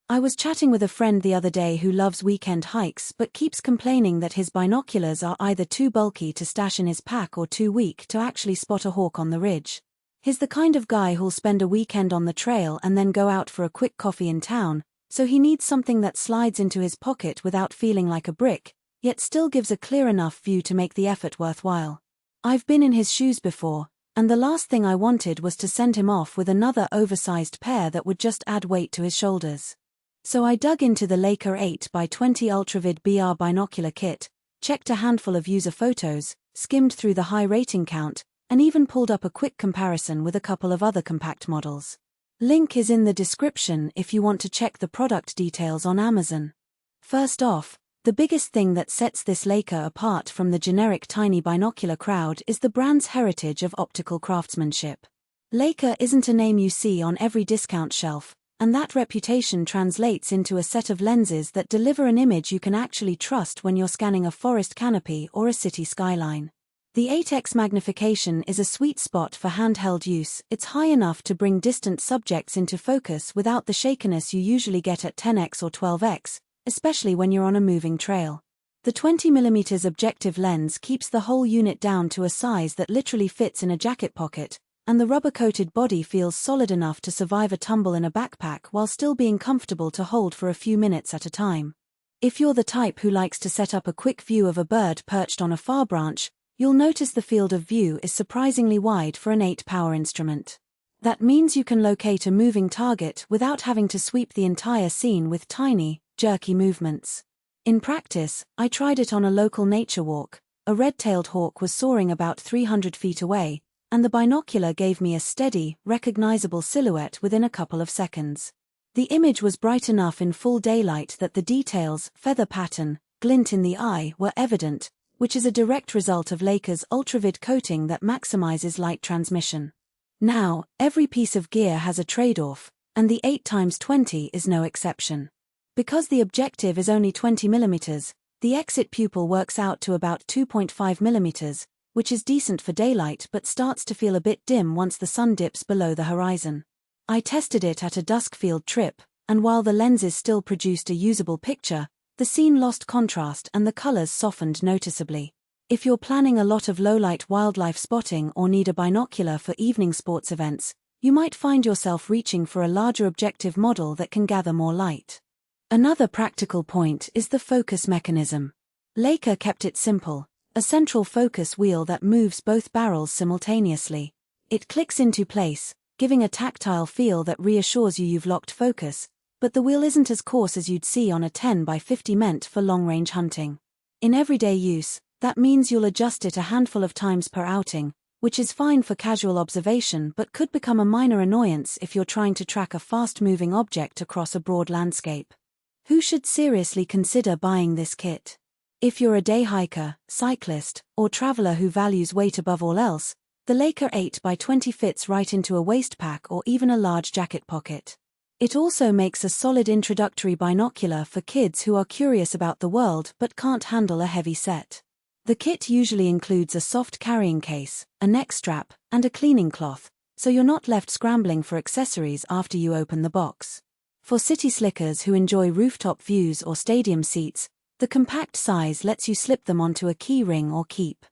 I was chatting with a friend the other day who loves weekend hikes but keeps complaining that his binoculars are either too bulky to stash in his pack or too weak to actually spot a hawk on the ridge. He's the kind of guy who'll spend a weekend on the trail and then go out for a quick coffee in town, so he needs something that slides into his pocket without feeling like a brick, yet still gives a clear enough view to make the effort worthwhile. I've been in his shoes before, and the last thing I wanted was to send him off with another oversized pair that would just add weight to his shoulders. So I dug into the Leica 8x20 Ultravid BR Binocular Kit, checked a handful of user photos, skimmed through the high rating count, and even pulled up a quick comparison with a couple of other compact models. Link is in the description if you want to check the product details on Amazon. First off, the biggest thing that sets this Leica apart from the generic tiny binocular crowd is the brand's heritage of optical craftsmanship. Leica isn't a name you see on every discount shelf, and that reputation translates into a set of lenses that deliver an image you can actually trust when you're scanning a forest canopy or a city skyline. The 8x magnification is a sweet spot for handheld use. It's high enough to bring distant subjects into focus without the shakiness you usually get at 10x or 12x, especially when you're on a moving trail. The 20mm objective lens keeps the whole unit down to a size that literally fits in a jacket pocket, and the rubber-coated body feels solid enough to survive a tumble in a backpack while still being comfortable to hold for a few minutes at a time. If you're the type who likes to set up a quick view of a bird perched on a far branch, you'll notice the field of view is surprisingly wide for an 8-power instrument. That means you can locate a moving target without having to sweep the entire scene with tiny, jerky movements. In practice, I tried it on a local nature walk. A red-tailed hawk was soaring about 300 feet away, and the binocular gave me a steady, recognizable silhouette within a couple of seconds. The image was bright enough in full daylight that the details, feather pattern, glint in the eye were evident, which is a direct result of Leica's Ultravid coating that maximizes light transmission. Now, every piece of gear has a trade-off, and the 8x20 is no exception. Because the objective is only 20mm, the exit pupil works out to about 2.5mm, which is decent for daylight but starts to feel a bit dim once the sun dips below the horizon. I tested it at a dusk field trip, and while the lenses still produced a usable picture, the scene lost contrast and the colors softened noticeably. If you're planning a lot of low-light wildlife spotting or need a binocular for evening sports events, you might find yourself reaching for a larger objective model that can gather more light. Another practical point is the focus mechanism. Leica kept it simple. A central focus wheel that moves both barrels simultaneously. It clicks into place, giving a tactile feel that reassures you've locked focus, but the wheel isn't as coarse as you'd see on a 10x50 meant for long-range hunting. In everyday use, that means you'll adjust it a handful of times per outing, which is fine for casual observation but could become a minor annoyance if you're trying to track a fast-moving object across a broad landscape. Who should seriously consider buying this kit? If you're a day hiker, cyclist, or traveler who values weight above all else, the Leica 8x20 fits right into a waist pack or even a large jacket pocket. It also makes a solid introductory binocular for kids who are curious about the world but can't handle a heavy set. The kit usually includes a soft carrying case, a neck strap, and a cleaning cloth, so you're not left scrambling for accessories after you open the box. For city slickers who enjoy rooftop views or stadium seats, the compact size lets you slip them onto a key ring or keep.